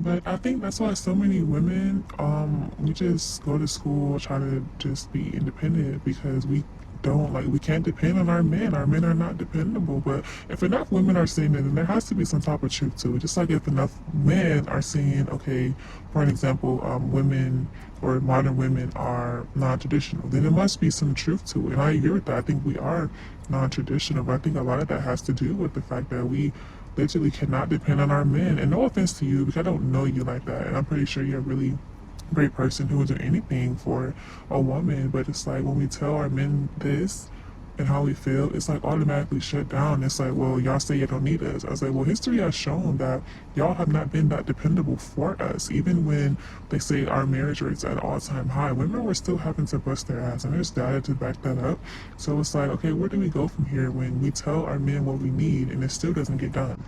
But I think that's why so many women, we just go to school, try to just be independent because we can't depend on our men. Our men are not dependable. But if enough women are saying it, then there has to be some type of truth to it. Just like if enough men are saying, okay, for an example, women or modern women are non-traditional, then there must be some truth to it. And I agree with that. I think we are non-traditional, but I think a lot of that has to do with the fact that we literally cannot depend on our men. And no offense to you, because I don't know you like that, and I'm pretty sure you're a really great person who would do anything for a woman. But it's like when we tell our men this and how we feel, it's like automatically shut down. It's like, well, y'all say you don't need us. I was like, well, history has shown that y'all have not been that dependable for us. Even when they say our marriage rates at an all-time high, women were still having to bust their ass, and there's data to back that up. So it's like, okay, where do we go from here when we tell our men what we need and it still doesn't get done?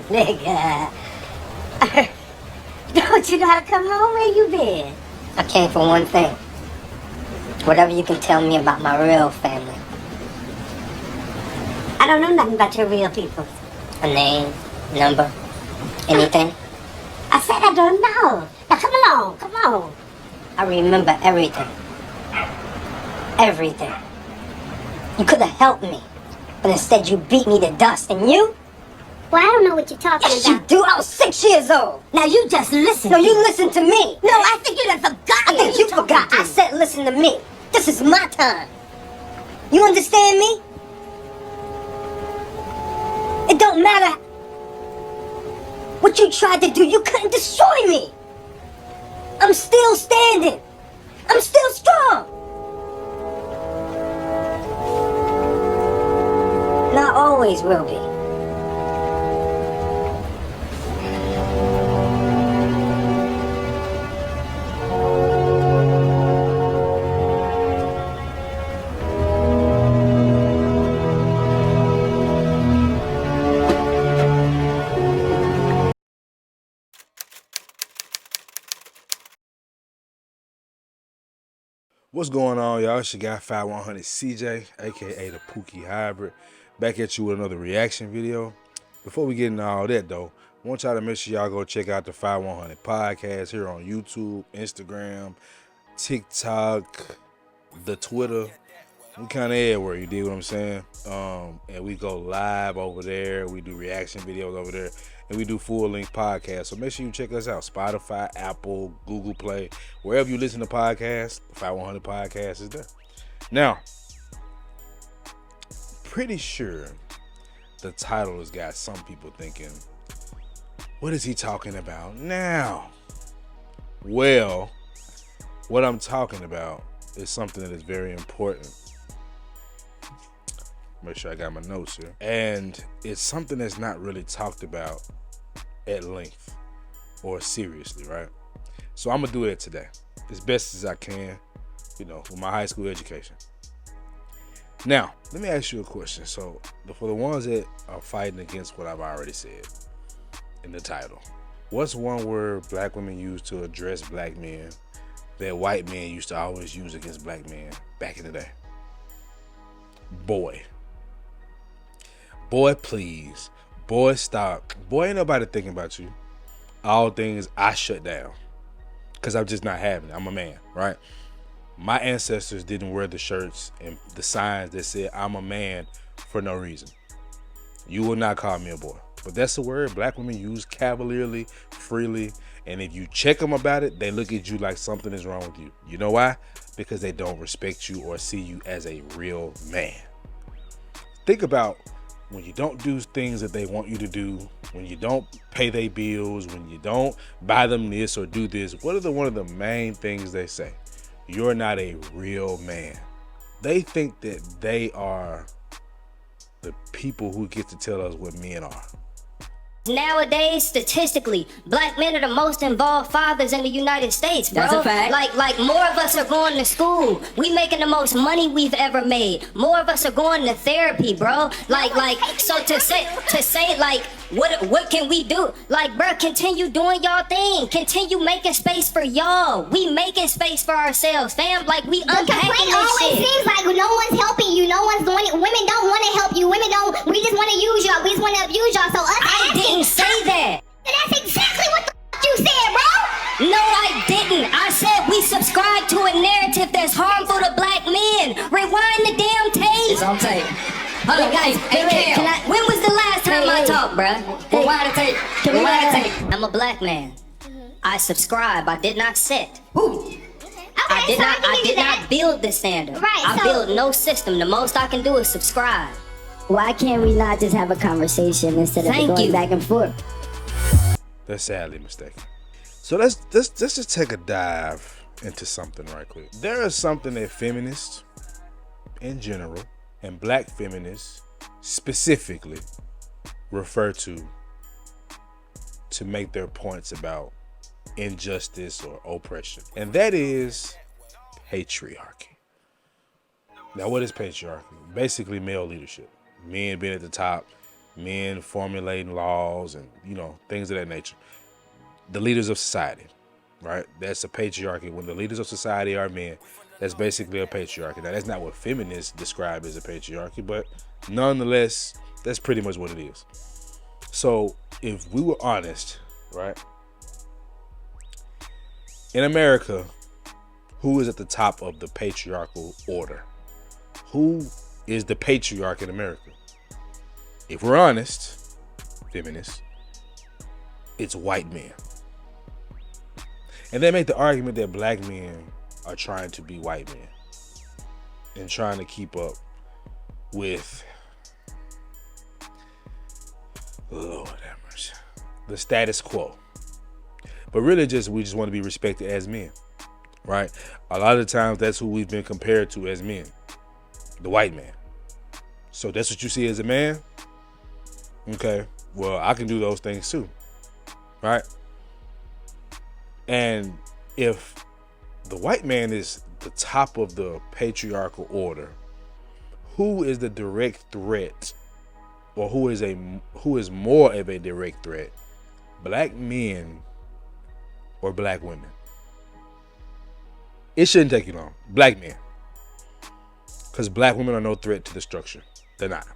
Nigga. Don't you know how to come home? Where you been? I came for one thing. Whatever you can tell me about my real family. I don't know nothing about your real people. A name, number, anything? I said I don't know. Now come along, come on. I remember everything. Everything. You could have helped me, but instead you beat me to dust, and you? Well, I don't know what you're talking Yes, about. you do. I was 6 years old. Now you just listen. No, you listen to me. No, I think you done forgot. I think you forgot. I said listen to me. This is my time. You understand me? It don't matter what you tried to do. You couldn't destroy me. I'm still standing. I'm still strong. And I always will be. What's going on, y'all? It's your guy 5100 CJ, aka the Pookie Hybrid, back at you with another reaction video. Before we get into all that though, I want y'all to make sure y'all go check out the 5100 podcast here on YouTube, Instagram, TikTok, the Twitter. We kind of everywhere, you dig what I'm saying? And we go live over there. We do reaction videos over there. And we do full-length podcasts. So make sure you check us out. Spotify, Apple, Google Play. Wherever you listen to podcasts, the 5100 podcast is there. Now, pretty sure the title has got some people thinking, what is he talking about now? Well, what I'm talking about is something that is very important. Make sure I got my notes here. And it's something that's not really talked about at length or seriously, right? So I'm gonna do it today as best as I can, you know, with my high school education. Now, let me ask you a question. So for the ones that are fighting against what I've already said in the title, what's one word black women use to address black men that white men used to always use against black men back in the day? Boy. Boy, please. Boy, stop. Boy, ain't nobody thinking about you. All things I shut down. Because I'm just not having it. I'm a man, right? My ancestors didn't wear the shirts and the signs that said I'm a man for no reason. You will not call me a boy. But that's a word black women use cavalierly, freely. And if you check them about it, they look at you like something is wrong with you. You know why? Because they don't respect you or see you as a real man. Think about when you don't do things that they want you to do, when you don't pay their bills, when you don't buy them this or do this, what are one of the main things they say? You're not a real man. They think that they are the people who get to tell us what men are. Nowadays, statistically, black men are the most involved fathers in the United States, bro. That's a fact. Like more of us are going to school. We making the most money we've ever made. More of us are going to therapy, bro. So to say like, what can we do? Like, bro, continue doing y'all thing. Continue making space for y'all. We making space for ourselves, fam. Like, we unpacking this shit. It always seems like no one's helping you. No one's want to abuse y'all, so us I asking. didn't say that. That's exactly what the you said, bro. No, I didn't. I said we subscribe to a narrative that's harmful to black men. Rewind the damn tape. It's on tape. Hold on, guys. Hey, when was the last time I talked, bruh? Rewind the tape. Rewind the tape. I'm a black man. I subscribe. I did not set. Ooh. I did so not. can I give did you that. not build the standard. Right, I so- build no system. The most I can do is subscribe. Why can't we not just have a conversation instead of Thank going you. back and forth? That's sadly mistaken. So let's just take a dive into something right quick. There is something that feminists in general and black feminists specifically refer to make their points about injustice or oppression. And that is patriarchy. Now, what is patriarchy? Basically male leadership. Men being at the top, men formulating laws and, things of that nature. The leaders of society, right? That's a patriarchy. When the leaders of society are men, that's basically a patriarchy. Now, that's not what feminists describe as a patriarchy, but nonetheless, that's pretty much what it is. So, if we were honest, right? In America, who is at the top of the patriarchal order? Who is the patriarch in America? If we're honest, feminists, it's white men. And they make the argument that black men are trying to be white men and trying to keep up with, Lord have mercy, the status quo. But really we just want to be respected as men, right? A lot of times that's who we've been compared to as men, the white man. So that's what you see as a man? Okay, well, I can do those things too, right? And if the white man is the top of the patriarchal order, who is the direct threat, or who is more of a direct threat? Black men or black women? It shouldn't take you long. Black men. Because black women are no threat to the structure. They're not.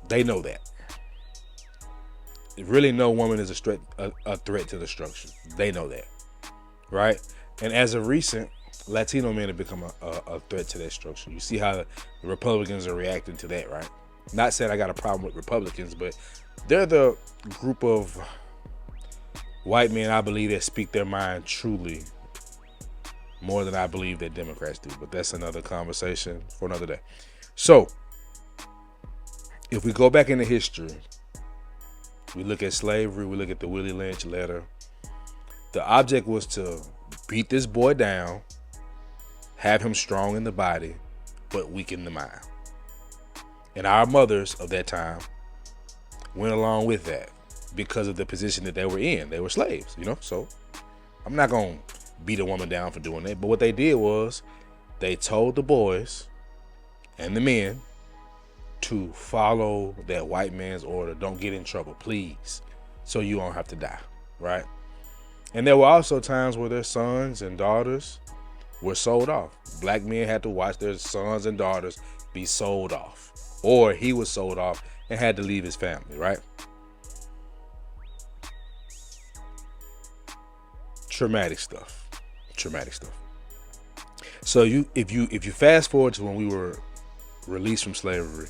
They know that. Really, no woman is a threat to the structure. They know that, right? And as of recent, Latino men have become a threat to that structure. You see how the Republicans are reacting to that, right? Not saying I got a problem with Republicans, but they're the group of white men, I believe, that speak their mind truly more than I believe that Democrats do. But that's another conversation for another day. So, if we go back into history, we look at slavery, we look at the Willie Lynch letter. The object was to beat this boy down, have him strong in the body, but weak in the mind. And our mothers of that time went along with that because of the position that they were in. They were slaves, So I'm not going to beat a woman down for doing that. But what they did was they told the boys and the men to follow that white man's order. Don't get in trouble, please, so you won't have to die, right? And there were also times where their sons and daughters were sold off. Black men had to watch their sons and daughters be sold off, or he was sold off and had to leave his family, right? Traumatic stuff. So if you fast forward to when we were released from slavery,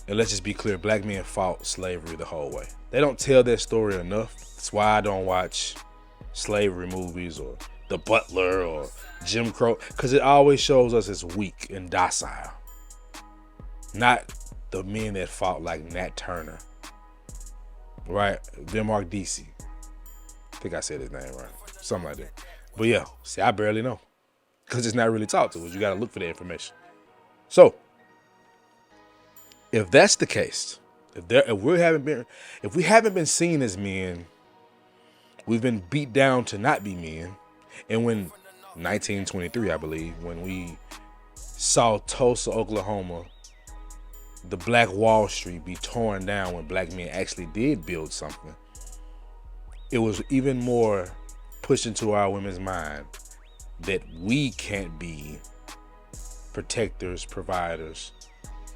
and let's just be clear, black men fought slavery the whole way. They don't tell that story enough. That's why I don't watch slavery movies or The Butler or Jim Crow, because it always shows us as weak and docile. Not the men that fought like Nat Turner, right? Denmark DC. I think I said his name right. Something like that. But yeah, see, I barely know, because it's not really taught to us. You got to look for the information. So, if that's the case, if we haven't been seen as men, we've been beat down to not be men. And when 1923, I believe, when we saw Tulsa, Oklahoma, the Black Wall Street be torn down when black men actually did build something, it was even more pushed into our women's mind that we can't be protectors, providers,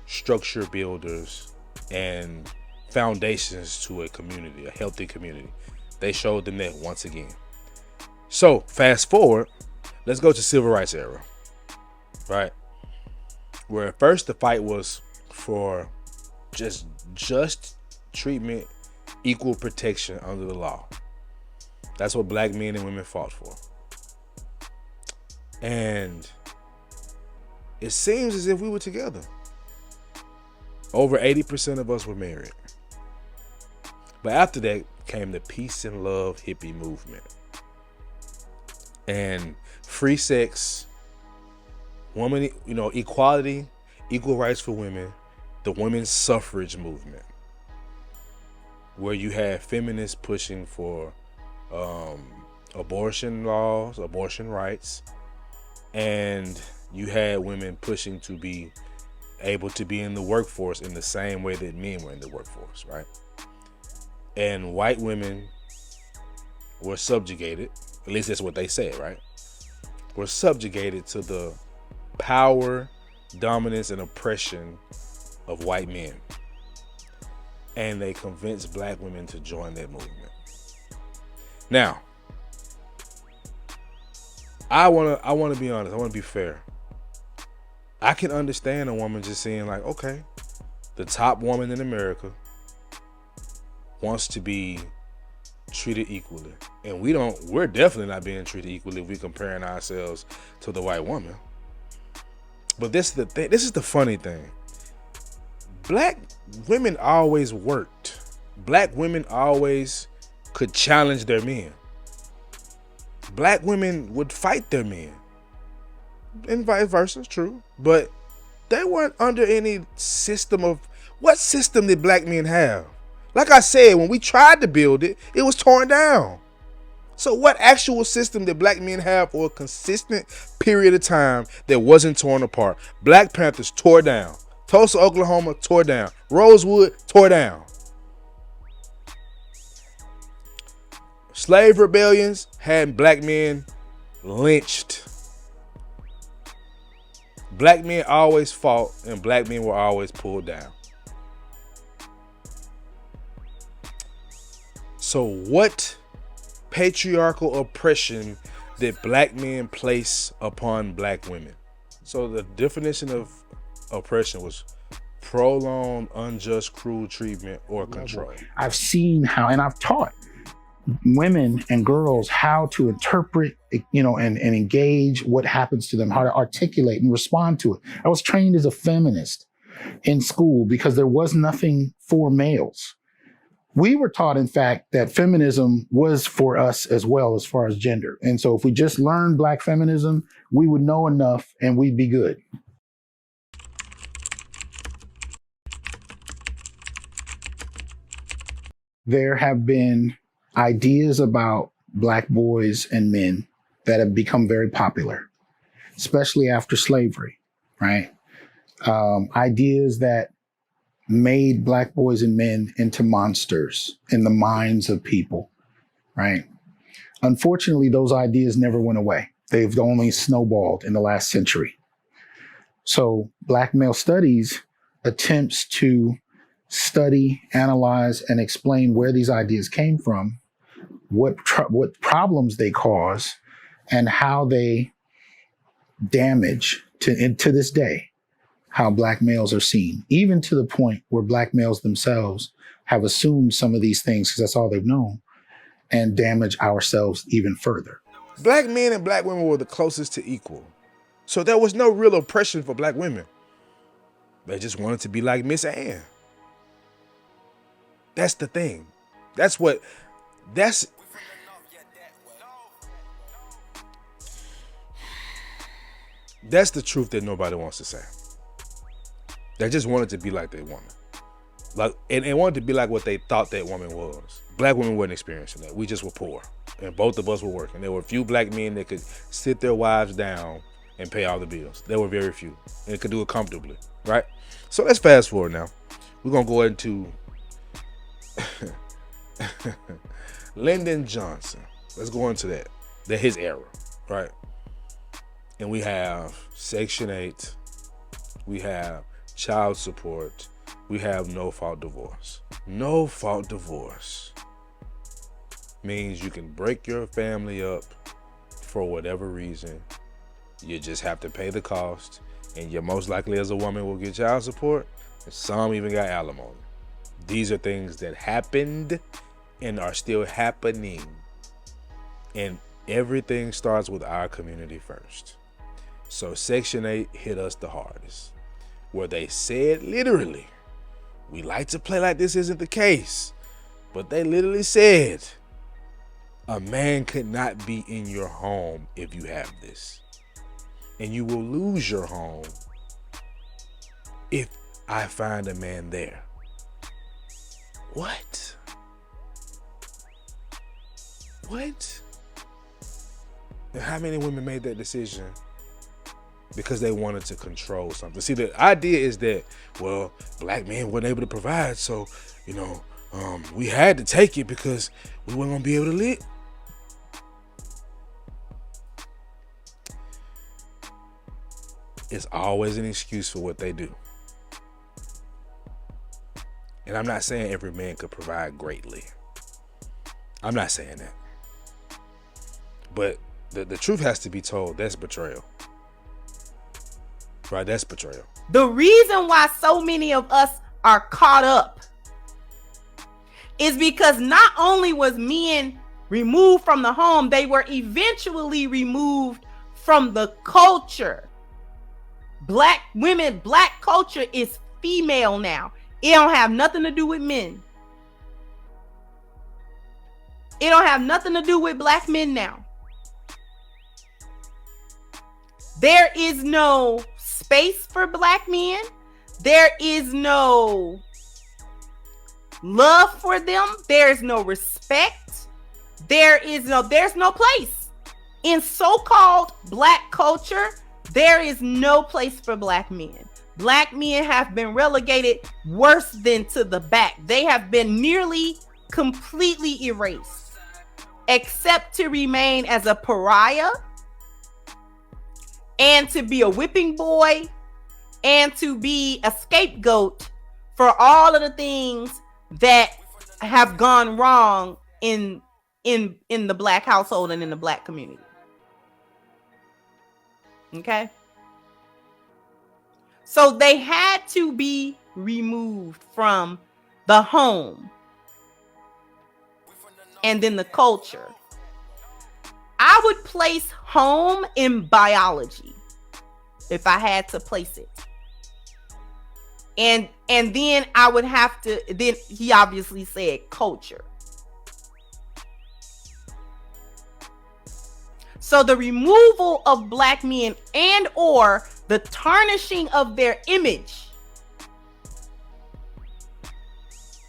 structure builders, and foundations to a community, a healthy community. They showed them that once again. So fast forward, let's go to civil rights era, right? Where at first the fight was for just treatment, equal protection under the law. That's what black men and women fought for. And it seems as if we were together. Over 80% of us were married. But after that came the peace and love hippie movement. And free sex, woman, equality, equal rights for women, the women's suffrage movement, where you had feminists pushing for abortion laws, abortion rights, and you had women pushing to be able to be in the workforce in the same way that men were in the workforce, right? And white women were subjugated, at least that's what they said, right? Were subjugated to the power, dominance, and oppression of white men. And they convinced black women to join that movement. Now, I wanna be honest, I wanna be fair. I can understand a woman just saying like, okay, the top woman in America wants to be treated equally. And we're definitely not being treated equally if we're comparing ourselves to the white woman. But this is the funny thing. Black women always worked. Black women always could challenge their men. Black women would fight their men. And vice versa, true. But they weren't under any system of... What system did black men have? Like I said, when we tried to build it, it was torn down. So what actual system did black men have for a consistent period of time that wasn't torn apart? Black Panthers tore down. Tulsa, Oklahoma, tore down. Rosewood, tore down. Slave rebellions had black men lynched. Black men always fought and black men were always pulled down. So what patriarchal oppression did black men place upon black women? So the definition of oppression was prolonged, unjust, cruel treatment or control. I've seen how, and I've taught women and girls how to interpret, and engage what happens to them, how to articulate and respond to it. I was trained as a feminist in school because there was nothing for males. We were taught, in fact, that feminism was for us as well as far as gender. And so if we just learned Black feminism, we would know enough and we'd be good. There have been ideas about Black boys and men that have become very popular, especially after slavery, right? Ideas that made Black boys and men into monsters in the minds of people, right? Unfortunately, those ideas never went away. They've only snowballed in the last century. So Black male studies attempts to study, analyze, and explain where these ideas came from, what problems they cause, and how they damage to this day how Black males are seen, even to the point where Black males themselves have assumed some of these things because that's all they've known, and damage ourselves even further. Black men and Black women were the closest to equal. So there was no real oppression for Black women. They just wanted to be like Miss Ann. That's the thing. That's the truth that nobody wants to say. They just wanted to be like their woman. And wanted to be like what they thought that woman was. Black women weren't experiencing that. We just were poor. And both of us were working. There were a few Black men that could sit their wives down and pay all the bills. There were very few. And could do it comfortably. Right? So let's fast forward now. We're going to go into Lyndon Johnson. Let's go into that. His era. Right? And we have Section 8. We have child support. we have no fault divorce. No fault divorce means you can break your family up for whatever reason. You just have to pay the cost, and you most likely as a woman will get child support, and some even got alimony. These are things that happened and are still happening. And everything starts with our community first. So Section 8 hit us the hardest, where they said literally, we like to play like this isn't the case, but they literally said, a man could not be in your home if you have this. And you will lose your home if I find a man there. What? What? And how many women made that decision because they wanted to control something? See, the idea is that, well, black men weren't able to provide, so, we had to take it because we weren't going to be able to live. It's always an excuse for what they do. And I'm not saying every man could provide greatly. I'm not saying that. But the truth has to be told. That's betrayal. Right? That's betrayal. The reason why so many of us are caught up is because not only was men removed from the home, they were eventually removed from the culture. Black women, black culture is female now. It don't have nothing to do with men. It don't have nothing to do with black men now. There is no space for black men. There is no love for them. There's no respect. There's no place. In so-called black culture, there is no place for black men. Black men have been relegated worse than to the back. They have been nearly completely erased, except to remain as a pariah and to be a whipping boy and to be a scapegoat for all of the things that have gone wrong in the black household and in the black community. Okay? So they had to be removed from the home and then the culture. I would place home in biology if I had to place it. And then I would have to, then he obviously said culture. So the removal of black men and or the tarnishing of their image,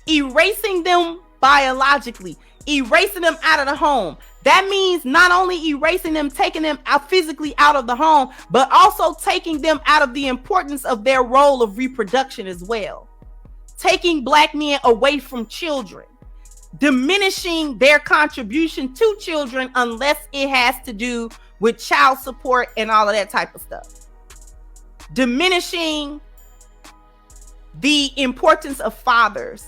erasing them biologically, erasing them out of the home. That means not only erasing them, taking them out physically out of the home, but also taking them out of the importance of their role of reproduction as well. Taking black men away from children, diminishing their contribution to children unless it has to do with child support and all of that type of stuff. Diminishing the importance of fathers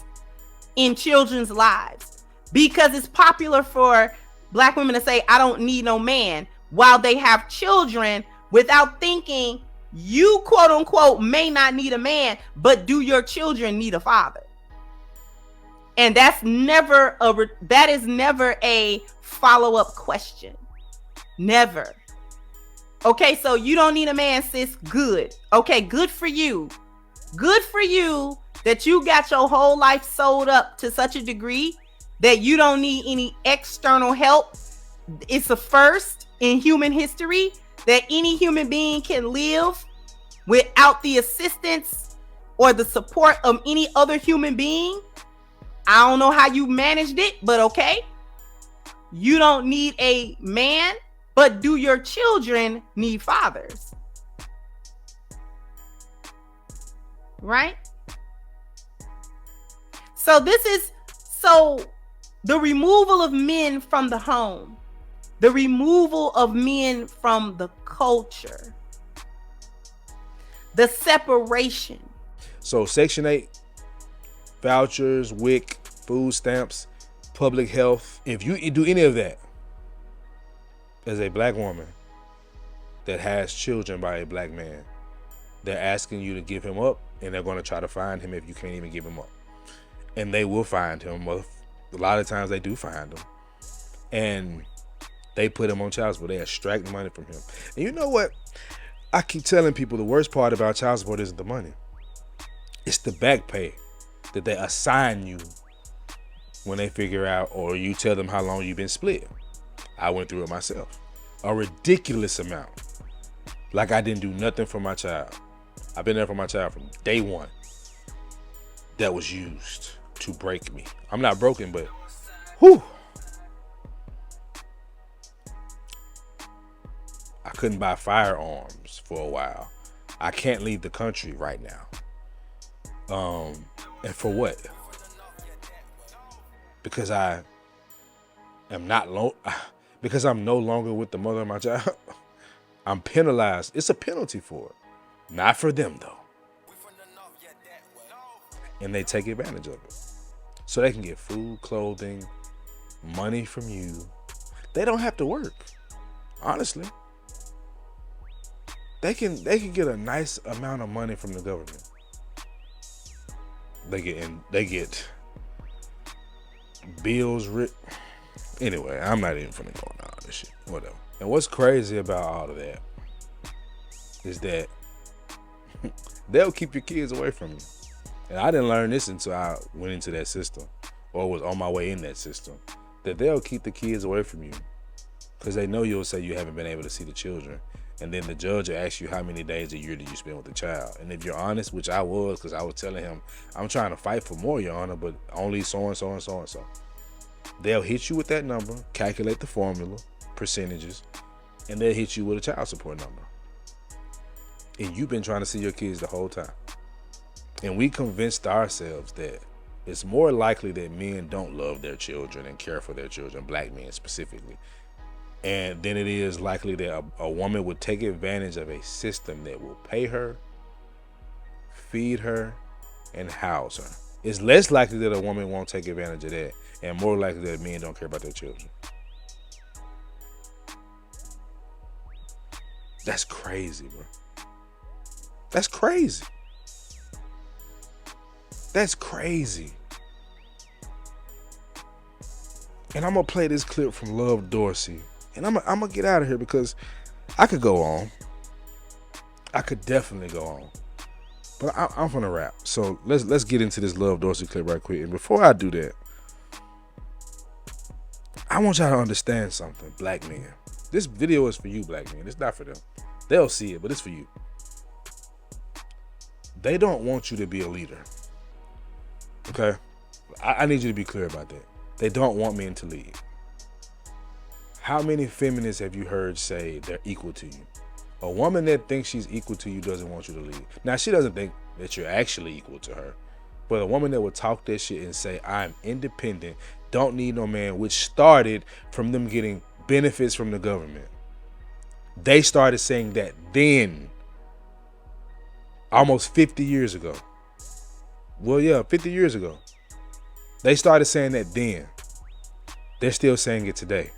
in children's lives, because it's popular for black women to say, I don't need no man, while they have children, without thinking you, quote unquote, may not need a man, but do your children need a father? And that is never a follow-up question. Never. Okay, so you don't need a man, sis. Good. Okay, good for you. Good for you that you got your whole life sold up to such a degree that you don't need any external help. It's a first in human history that any human being can live without the assistance or the support of any other human being. I don't know how you managed it, but okay. You don't need a man, but do your children need fathers? Right? So the removal of men from the home, the removal of men from the culture, the separation. So Section 8 vouchers, WIC, food stamps, public health. If you do any of that as a black woman that has children by a black man, they're asking you to give him up, and they're going to try to find him if you can't even give him up. And they will find him. Well, a lot of times they do find him. And they put him on child support. They extract money from him. And you know what? I keep telling people the worst part about child support isn't the money. It's the back pay that they assign you when they figure out, or you tell them how long you've been split. I went through it myself. A ridiculous amount. Like I didn't do nothing for my child. I've been there for my child from day one. That was used to break me. I'm not broken, but whew. I couldn't buy firearms for a while. I can't leave the country right now. And for what? Because I am because I'm no longer with the mother of my child. I'm penalized. It's a penalty for it. Not for them though. And they take advantage of it. So they can get food, clothing, money from you. They don't have to work. Honestly. They can get a nice amount of money from the government. They get bills written. Anyway, I'm not even finna go on all this shit. Whatever. And what's crazy about all of that is that they'll keep your kids away from you. And I didn't learn this until I went into that system, or was on my way in that system, that they'll keep the kids away from you because they know you'll say you haven't been able to see the children. And then the judge will ask you how many days a year did you spend with the child. And if you're honest, which I was, because I was telling him, I'm trying to fight for more, Your Honor, but only so and so and so and so. They'll hit you with that number, calculate the formula, percentages, and they'll hit you with a child support number. And you've been trying to see your kids the whole time. And we convinced ourselves that it's more likely that men don't love their children and care for their children, black men specifically. And then it is likely that a woman would take advantage of a system that will pay her, feed her, and house her. It's less likely that a woman won't take advantage of that, and more likely that men don't care about their children. That's crazy, bro. That's crazy. That's crazy. And I'm going to play this clip from Love Dorsey. And I'm going to get out of here because I could go on. I could definitely go on. But I'm going to wrap. So let's get into this Love Dorsey clip right quick. And before I do that, I want y'all to understand something, black men. This video is for you, black men. It's not for them. They'll see it, but it's for you. They don't want you to be a leader. Okay? I need you to be clear about that. They don't want men to lead. How many feminists have you heard say they're equal to you? A woman that thinks she's equal to you doesn't want you to lead. Now, she doesn't think that you're actually equal to her. But a woman that would talk that shit and say, I'm independent, don't need no man, which started from them getting benefits from the government. They started saying that then, almost 50 years ago. Well, yeah, 50 years ago. They started saying that then. They're still saying it today.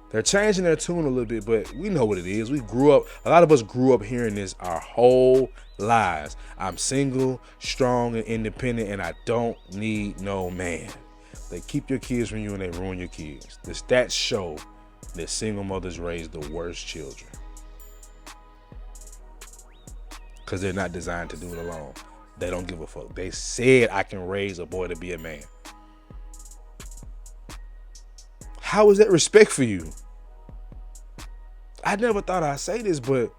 They're changing their tune a little bit, but we know what it is. We grew up, a lot of us grew up hearing this our whole lives. I'm single, strong, and independent, and I don't need no man. They keep your kids from you and they ruin your kids. The stats show that single mothers raise the worst children because they're not designed to do it alone. They don't give a fuck. They said I can raise a boy to be a man. How is that respect for you? I never thought I'd say this, but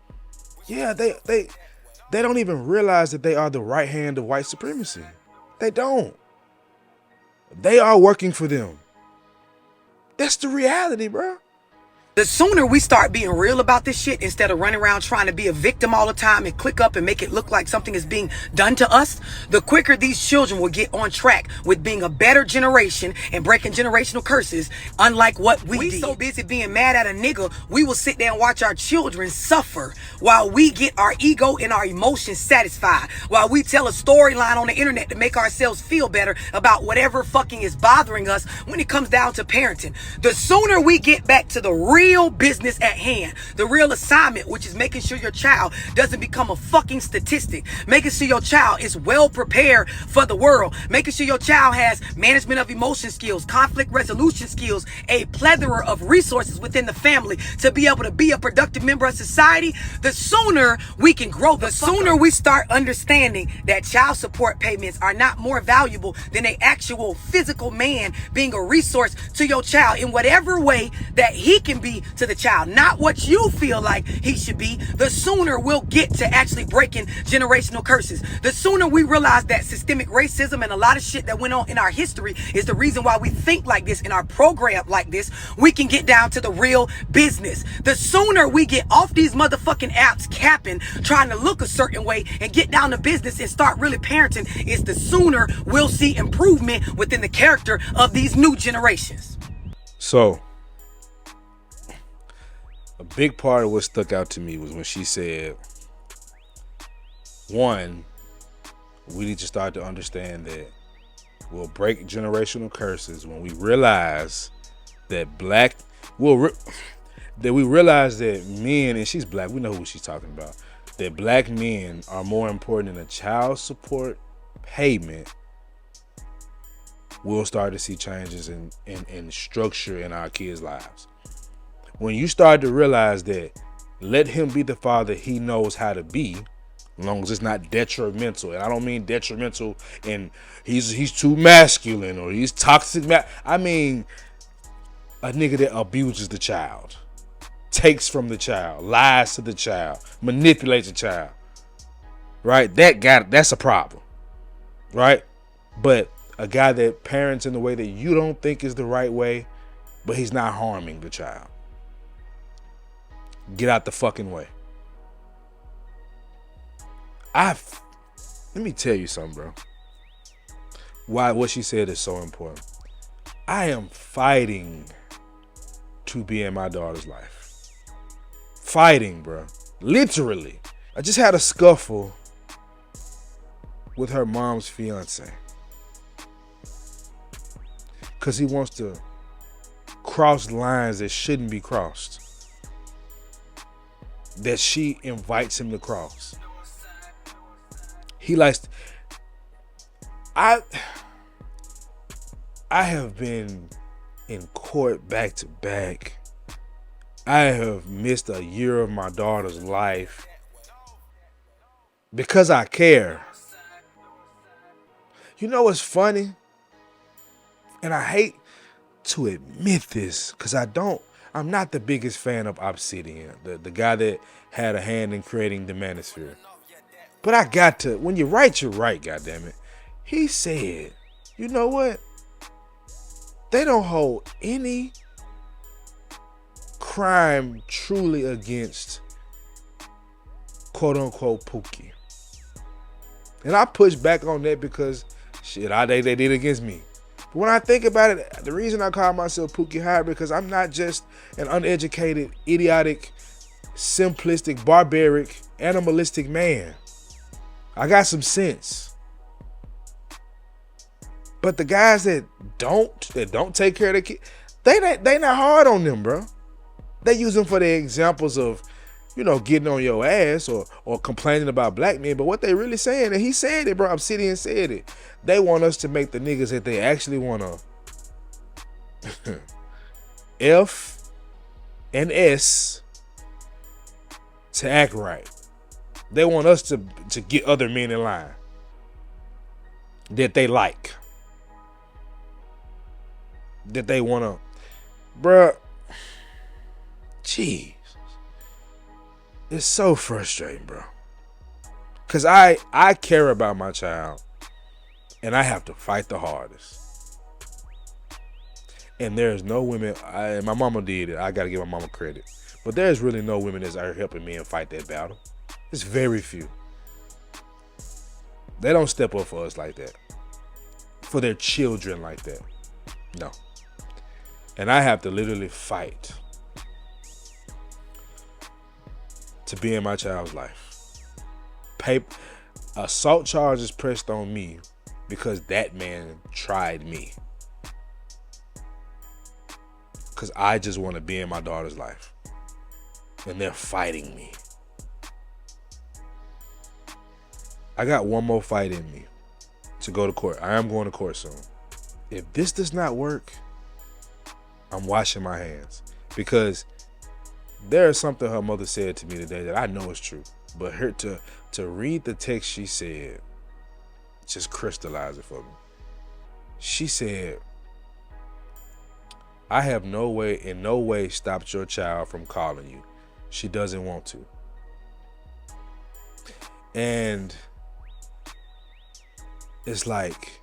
yeah, they don't even realize that they are the right hand of white supremacy. They don't. They are working for them. That's the reality, bro. The sooner we start being real about this shit instead of running around trying to be a victim all the time and click up and make it look like something is being done to us, the quicker these children will get on track with being a better generation and breaking generational curses, unlike what we did. So busy being mad at a nigga, we will sit there and watch our children suffer while we get our ego and our emotions satisfied, while we tell a storyline on the internet to make ourselves feel better about whatever fucking is bothering us when it comes down to parenting. The sooner we get back to the real business at hand, the real assignment, which is making sure your child doesn't become a fucking statistic, making sure your child is well prepared for the world, making sure your child has management of emotion skills, conflict resolution skills, a plethora of resources within the family to be able to be a productive member of society, the sooner we can grow. The sooner we start understanding that child support payments are not more valuable than an actual physical man being a resource to your child in whatever way that he can be to the child, not what you feel like he should be, the sooner we'll get to actually breaking generational curses. The sooner we realize that systemic racism and a lot of shit that went on in our history is the reason why we think like this and are programmed like this, we can get down to the real business. The sooner we get off these motherfucking apps capping, trying to look a certain way and get down to business and start really parenting, is the sooner we'll see improvement within the character of these new generations. So, a big part of what stuck out to me was when she said, one, we need to start to understand that we'll break generational curses when we realize that we realize that men, and she's black, we know who she's talking about, that black men are more important than a child support payment. We'll start to see changes in structure in our kids' lives. When you start to realize that, let him be the father he knows how to be, as long as it's not detrimental. And I don't mean detrimental and he's too masculine or he's toxic. I mean a nigga that abuses the child, takes from the child, lies to the child, manipulates the child. Right? That's a problem. Right? But a guy that parents in the way that you don't think is the right way, but he's not harming the child. Get out the fucking way. Let me tell you something, bro. Why what she said is so important. I am fighting to be in my daughter's life. Fighting, bro. Literally. I just had a scuffle with her mom's fiance. Because he wants to cross lines that shouldn't be crossed, that she invites him to cross. He likes. I have been in court back to back. I have missed a year of my daughter's life because I care. You know what's funny? And I hate to admit this because I'm not the biggest fan of Obsidian, the guy that had a hand in creating the Manosphere. But I got to, when you're right, goddammit. He said, you know what? They don't hold any crime truly against quote unquote Pookie. And I push back on that because shit, I think they did against me. But when I think about it, the reason I call myself Pookie High because I'm not just an uneducated, idiotic, simplistic, barbaric, animalistic man. I got some sense. But the guys that don't take care of their kids, they not hard on them, bro. They use them for the examples of, getting on your ass or complaining about black men. But what they really saying, and he said it, bro. Obsidian said it. They want us to make the niggas that they actually want to F and S to act right. They want us to get other men in line that they like. That they want to, bruh. Jeez. It's so frustrating, bro. Because I care about my child. And I have to fight the hardest. And there's no women, my mama did it. I got to give my mama credit. But there's really no women that's out here helping men fight that battle. It's very few. They don't step up for us like that. For their children like that. No. And I have to literally fight to be in my child's life. Assault charges pressed on me because that man tried me. Because I just want to be in my daughter's life. And they're fighting me. I got one more fight in me to go to court. I am going to court soon. If this does not work, I'm washing my hands. Because there is something her mother said to me today that I know is true. But her to read the text she said, just crystallize it for me. She said, I have in no way stopped your child from calling you. She doesn't want to. And it's like,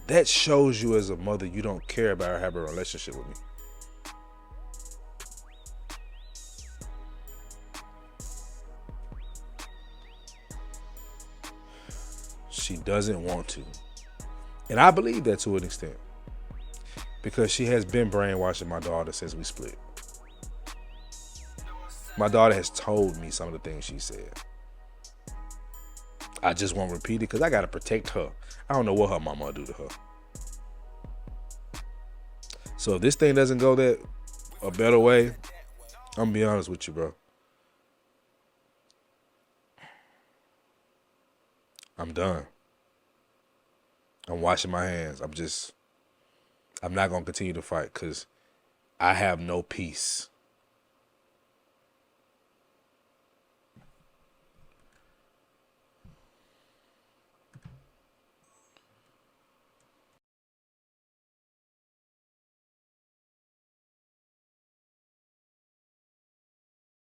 that shows you as a mother you don't care about her having a relationship with me. She doesn't want to. And I believe that to an extent. Because she has been brainwashing my daughter since we split. My daughter has told me some of the things she said. I just won't repeat it because I got to protect her. I don't know what her mama will do to her. So if this thing doesn't go a better way, I'm going to be honest with you, bro. I'm done. I'm washing my hands. I'm not going to continue to fight because I have no peace